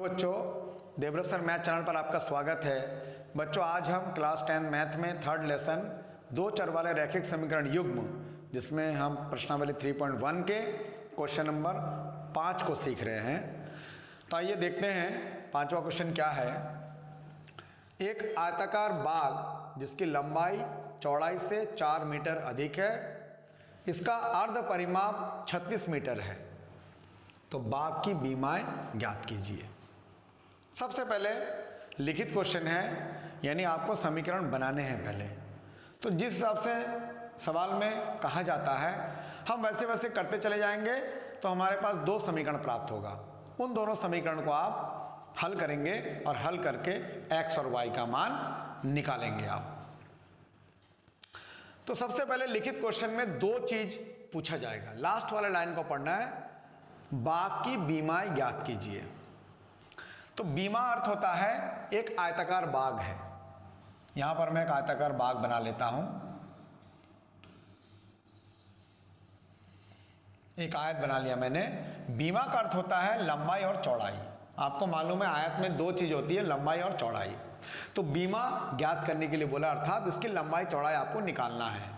बच्चों, Devvrat sir math channel पर आपका स्वागत है। बच्चों, आज हम क्लास 10 मैथ में थर्ड लेसन दो चर वाले रैखिक समीकरण युग्म, जिसमें हम प्रश्नावली 3.1 के क्वेश्चन नंबर 5 को सीख रहे हैं। तो आइए देखते हैं पांचवा क्वेश्चन क्या है। एक आयताकार बाग जिसकी लंबाई चौड़ाई से 4 मीटर अधिक है, इसका अर्ध परिमाप 36 मीटर है, तो बाग की बीमाएं ज्ञात कीजिए। सबसे पहले लिखित क्वेश्चन है, यानी आपको समीकरण बनाने हैं पहले। तो जिस हिसाब से सवाल में कहा जाता है हम वैसे वैसे करते चले जाएंगे, तो हमारे पास दो समीकरण प्राप्त होगा। उन दोनों समीकरण को आप हल करेंगे और हल करके x और y का मान निकालेंगे आप। तो सबसे पहले लिखित क्वेश्चन में दो चीज पूछा जाएगा। लास्ट वाले लाइन को पढ़ना है, बाग की बीमाएं ज्ञात कीजिए। तो बीमा अर्थ होता है एक आयताकार बाग है। यहां पर मैं एक आयताकार बाग बना लेता हूं, एक आयत बना लिया मैंने। बीमा का अर्थ होता है लंबाई और चौड़ाई। आपको मालूम है आयत में दो चीज होती है, लंबाई और चौड़ाई। तो बीमा ज्ञात करने के लिए बोला, अर्थात इसकी लंबाई चौड़ाई आपको निकालना है।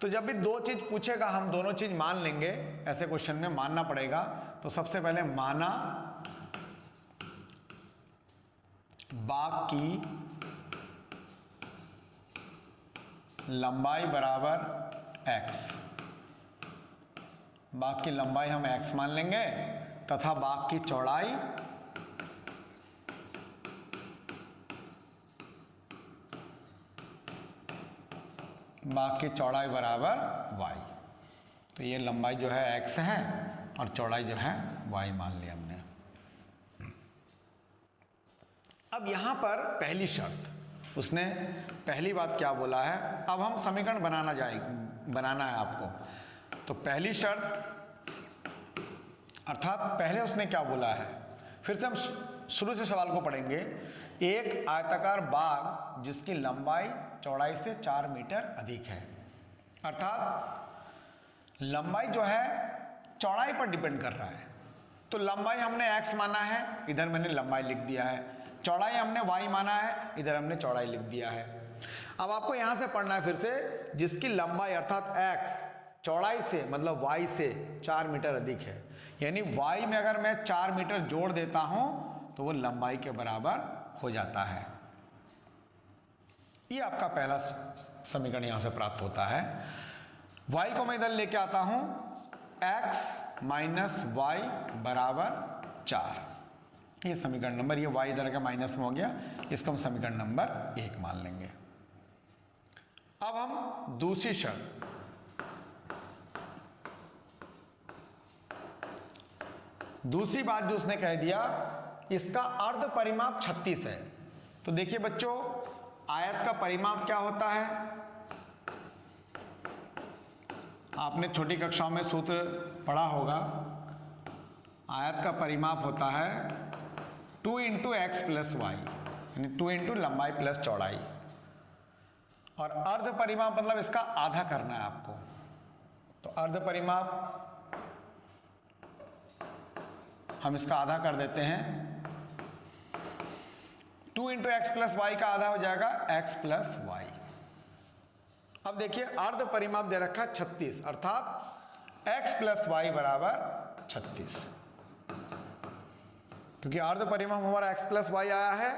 तो जब भी दो चीज पूछेगा हम दोनों चीज मान लेंगे। ऐसे क्वेश्चन में मानना पड़ेगा। तो सबसे पहले माना बाग की लंबाई बराबर x। बाग की लंबाई हम x मान लेंगे तथा बाग की चौड़ाई बराबर y। तो ये लंबाई जो है x है और चौड़ाई जो है y मान लिया हमने। अब यहां पर पहली शर्त, उसने पहली बात क्या बोला है, अब हम समीकरण बनाना है आपको। तो पहली शर्त अर्थात पहले उसने क्या बोला है, फिर से हम शुरू से सवाल को पढ़ेंगे। एक आयताकार बाग जिसकी लंबाई चौड़ाई से 4 मीटर अधिक है, अर्थात लंबाई जो है चौड़ाई पर डिपेंड कर रहा है। तो लंबाई हमने x माना है, इधर मैंने लंबाई लिख दिया है। चौड़ाई हमने y माना है, इधर हमने चौड़ाई लिख दिया है। अब आपको यहां से पढ़ना है फिर से, जिसकी लंबाई अर्थात x चौड़ाई से मतलब y से 4 मीटर अधिक है, यानी y में अगर मैं 4 मीटर जोड़ देता हूं तो वो लंबाई के बराबर हो जाता है। ये आपका पहला समीकरण यहां से प्राप्त होता है। y को मैं इधर लेके आता हूं, x माइनस y बराबर 4। ये समीकरण नंबर, ये y इधर का माइनस में हो गया, इसको हम समीकरण नंबर 1 मान लेंगे। अब हम दूसरी शर्त, दूसरी बात जो उसने कह दिया, इसका अर्ध परिमाप 36 है। तो देखिए बच्चों, आयत का परिमाप क्या होता है, आपने छोटी कक्षाओं में सूत्र पढ़ा होगा। आयत का परिमाप होता है 2 इंटू एक्स प्लस वाई, यानी 2 इंटू लंबाई प्लस चौड़ाई। और अर्ध परिमाप मतलब इसका आधा करना है आपको। तो अर्ध परिमाप हम इसका आधा कर देते हैं। 2 इंटू एक्स प्लस वाई का आधा हो जाएगा x प्लस वाई। अब देखिए अर्ध परिमाप दे रखा है 36, अर्थात x प्लस वाई बराबर 36, क्योंकि अर्ध परिमाप हमारा x प्लस वाई आया है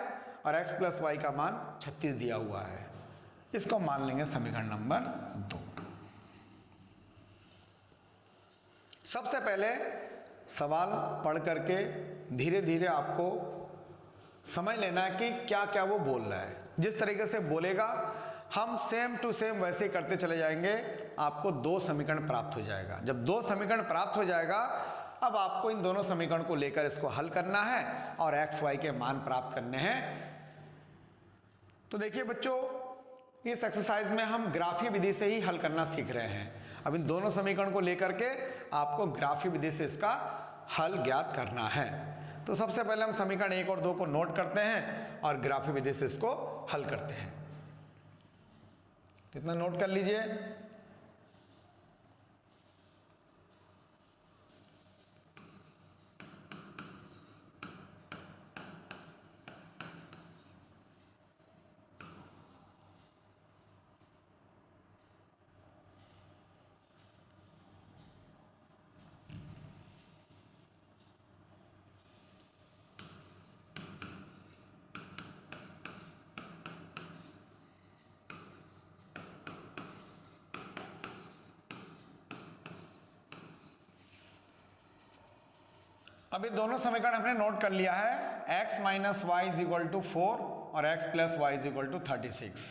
और x प्लस वाई का मान 36 दिया हुआ है। इसको मान लेंगे समीकरण नंबर 2। सबसे पहले सवाल पढ़ करके धीरे धीरे आपको समझ लेना है कि क्या क्या वो बोल रहा है। जिस तरीके से बोलेगा हम सेम टू सेम वैसे ही करते चले जाएंगे, आपको दो समीकरण प्राप्त हो जाएगा। जब दो समीकरण प्राप्त हो जाएगा, अब आपको इन दोनों समीकरण को लेकर इसको हल करना है और x y के मान प्राप्त करने हैं। तो देखिए बच्चों, इस एक्सरसाइज में हम ग्राफीय विधि से ही हल करना सीख रहे हैं। अब इन दोनों समीकरण को लेकर के आपको ग्राफीय विधि से इसका हल ज्ञात करना है। तो सबसे पहले हम समीकरण 1 और 2 को नोट करते हैं और ग्राफीय विधि से इसको हल करते हैं। तो इतना नोट कर लीजिए। अब ये दोनों समीकरण हमने नोट कर लिया है, x minus Y is equal to 4 और x plus y is equal to 36।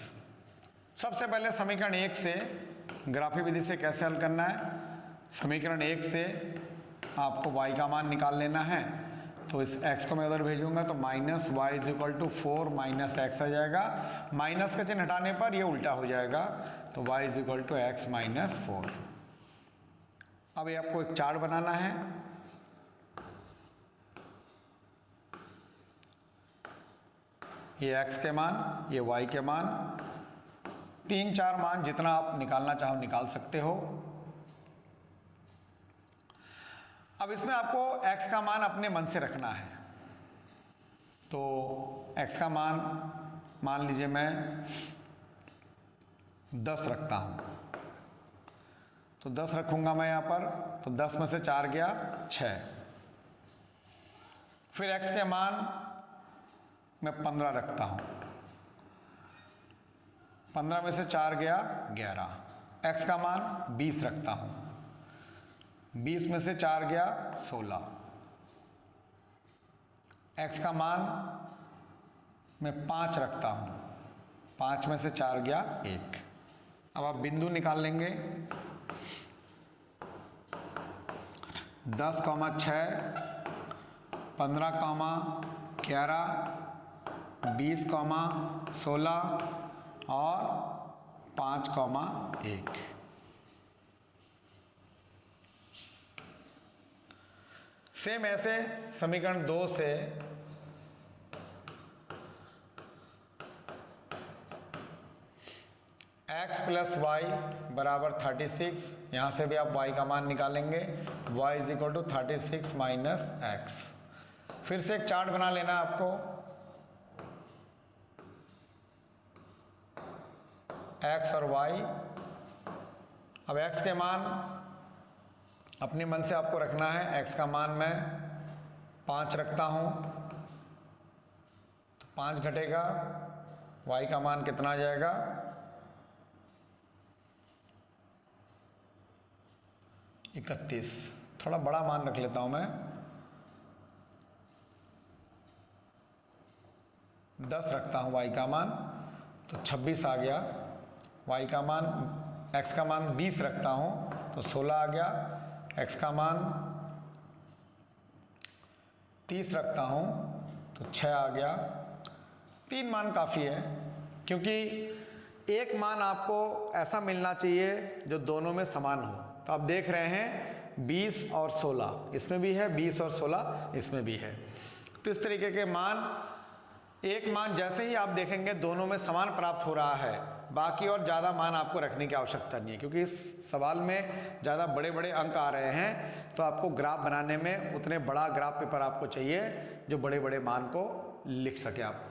सबसे पहले समीकरण 1 से ग्राफी विधि से कैसे हल करना है। समीकरण 1 से आपको y का मान निकाल लेना है, तो इस x को मैं उधर भेजूंगा तो minus Y is equal to 4 minus X आ जाएगा। माइनस का चिन्ह हटाने पर ये उल्टा हो जाएगा, तो y is equal to x minus 4। अब ये आपको एक चार्ट बनाना है। ये x के मान, ये y के मान, 3-4 मान जितना आप निकालना चाहो निकाल सकते हो। अब इसमें आपको x का मान अपने मन से रखना है, तो x का मान लीजिए मैं 10 रखता हूं, तो 10 रखूंगा मैं यहां पर, तो 10 में से 4 गया 6। फिर x के मान मैं 15 रखता हूं, 15 में से 4 गया 11। x का मान 20 रखता हूं, 20 में से 4 गया 16। x का मान मैं 5 रखता हूं, 5 में से 4 गया 1। अब आप बिंदु निकाल लेंगे। 10, 6, 15, 11, 20, 16 और 5, 1। सेम ऐसे समीकरण 2 से x प्लस वाई बराबर 36, यहां से भी आप y का मान निकालेंगे। y is equal to 36 minus x. फिर से एक चार्ट बना लेना है आपको। x और y। अब x के मान अपने मन से आपको रखना है। x का मान मैं 5 रखता हूं, तो 5 घटेगा, y का मान कितना आ जाएगा 31। थोड़ा बड़ा मान रख लेता हूं मैं, 10 रखता हूं y का मान, तो 26 आ गया। y का मान, x का मान 20 रखता हूं तो 16 आ गया। x का मान 30 रखता हूं तो 6 आ गया। 3 मान काफ़ी है, क्योंकि एक मान आपको ऐसा मिलना चाहिए जो दोनों में समान हो। तो आप देख रहे हैं 20 और 16 इसमें भी है, 20 और 16 इसमें भी है। तो इस तरीके के मान, एक मान जैसे ही आप देखेंगे दोनों में समान प्राप्त हो रहा है, बाकी और ज़्यादा मान आपको रखने की आवश्यकता नहीं है, क्योंकि इस सवाल में ज़्यादा बड़े बड़े अंक आ रहे हैं। तो आपको ग्राफ बनाने में उतने बड़ा ग्राफ पेपर आपको चाहिए जो बड़े बड़े मान को लिख सके आप।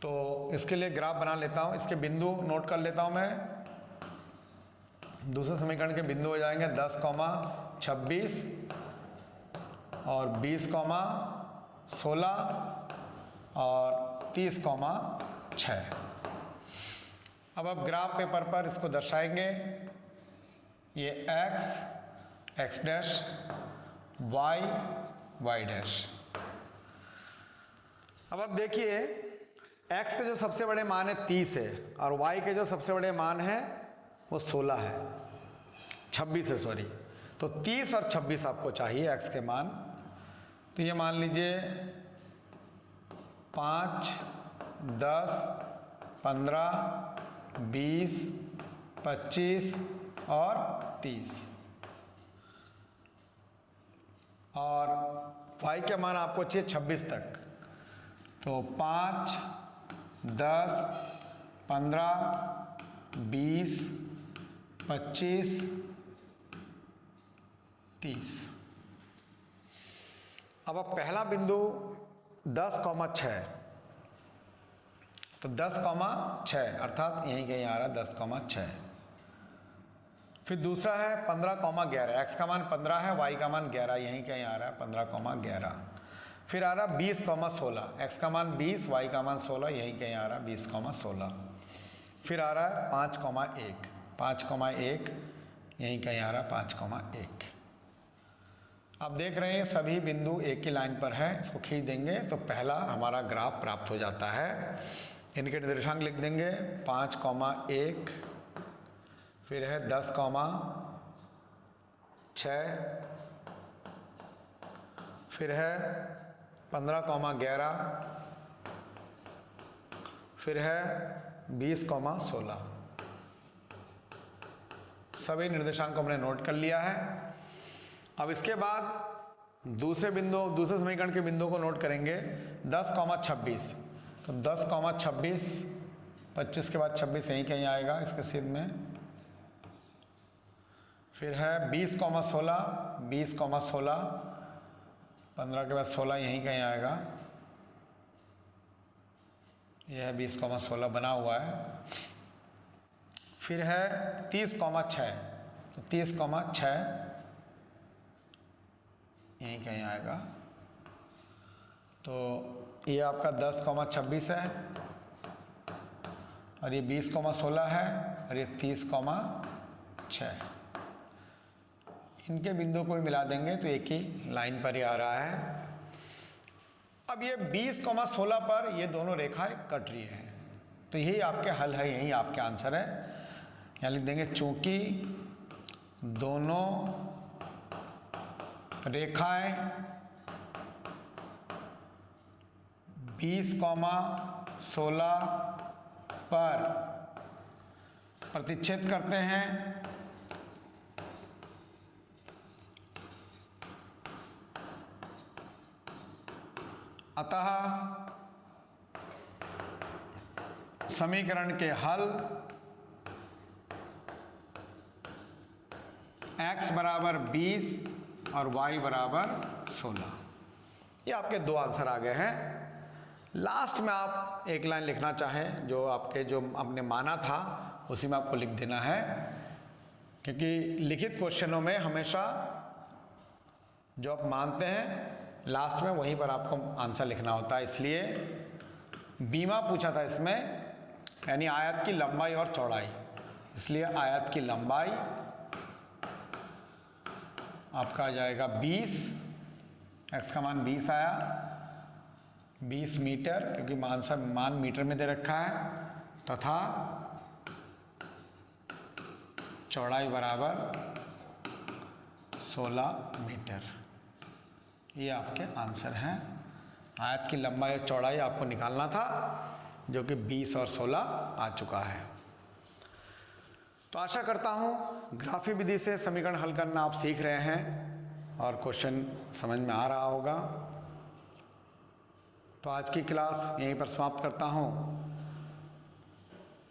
तो इसके लिए ग्राफ बना लेता हूँ। इसके बिंदु नोट कर लेता हूँ मैं। दूसरे समीकरण के बिंदु हो जाएंगे 10, 26 और 20, 16 और 30, 6। अब आप ग्राफ पेपर पर इसको दर्शाएंगे। ये x डैश, y डैश। अब आप देखिए x के जो सबसे बड़े मान है 30 है, और y के जो सबसे बड़े मान है वो 16 है, 26 है सॉरी। तो 30 और 26 आपको चाहिए x के मान। तो ये मान लीजिए 5, 10, 15, 20, 25 और 30। और y के मान आपको चाहिए 26 तक। तो 5, 10, 15, 20, 25, 30। अब पहला बिंदु 10, 6, तो 10, 6 अर्थात यहीं कहीं आ रहा है 10, 6। फिर दूसरा है 15, 11। x का मान 15 है, y का मान 11, यहीं कहीं आ रहा है 15, 11। फिर आ रहा 20, 16। x का मान 20, y का मान 16, यहीं कहीं आ रहा है 20, 16। फिर आ रहा है 5, 1। 5, 1 यहीं कहीं आ रहा है 5, 1। आप देख रहे हैं सभी बिंदु एक ही लाइन पर है, इसको खींच देंगे तो पहला हमारा ग्राफ प्राप्त हो जाता है। इनके निर्देशांक लिख देंगे 5,1, फिर है 10,6, फिर है 15,11, फिर है 20,16। सभी निर्देशांक को हमने नोट कर लिया है। अब इसके बाद दूसरे समीकरण के बिंदुओं को नोट करेंगे 10,26। तो 10,26, 25 के बाद 26 यहीं कहीं आएगा इसके सिर में। फिर है 20,16, 20,16, 15 के बाद 16 यहीं कहीं आएगा। यह है 20,16 बना हुआ है। फिर है 30,6, तो 30,6 यहीं कहीं आएगा। तो ये आपका 10,26 है और ये 20,16 है और ये 30,6। इनके बिंदु को भी मिला देंगे तो एक ही लाइन पर ही आ रहा है। अब ये 20,16 पर ये दोनों रेखाएं कट रही हैं, तो यही आपके हल है, यही आपके आंसर है। यहाँ लिख देंगे चूंकि दोनों रेखाएं 20,16 पर प्रतिच्छेद करते हैं, अतः समीकरण के हल x बराबर 20 और y बराबर 16। ये आपके दो आंसर आ गए हैं। लास्ट में आप एक लाइन लिखना चाहें जो आपने माना था उसी में आपको लिख देना है, क्योंकि लिखित क्वेश्चनों में हमेशा जो आप मानते हैं लास्ट में वहीं पर आपको आंसर लिखना होता है। इसलिए बीमा पूछा था इसमें, यानी आयत की लंबाई और चौड़ाई, इसलिए आयत की लंबाई आपका आ जाएगा 20, x का मान 20 आया, 20 मीटर, क्योंकि मान मीटर में दे रखा है, तथा चौड़ाई बराबर 16 मीटर। ये आपके आंसर हैं। आयत की लंबाई और चौड़ाई आपको निकालना था, जो कि 20 और 16 आ चुका है। तो आशा करता हूँ ग्राफी विधि से समीकरण हल करना आप सीख रहे हैं और क्वेश्चन समझ में आ रहा होगा। तो आज की क्लास यहीं पर समाप्त करता हूँ।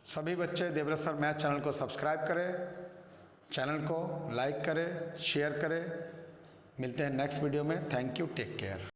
सभी बच्चे देवव्रत सर मैथ चैनल को सब्सक्राइब करें, चैनल को लाइक करें, शेयर करें। मिलते हैं नेक्स्ट वीडियो में। Thank you, take care.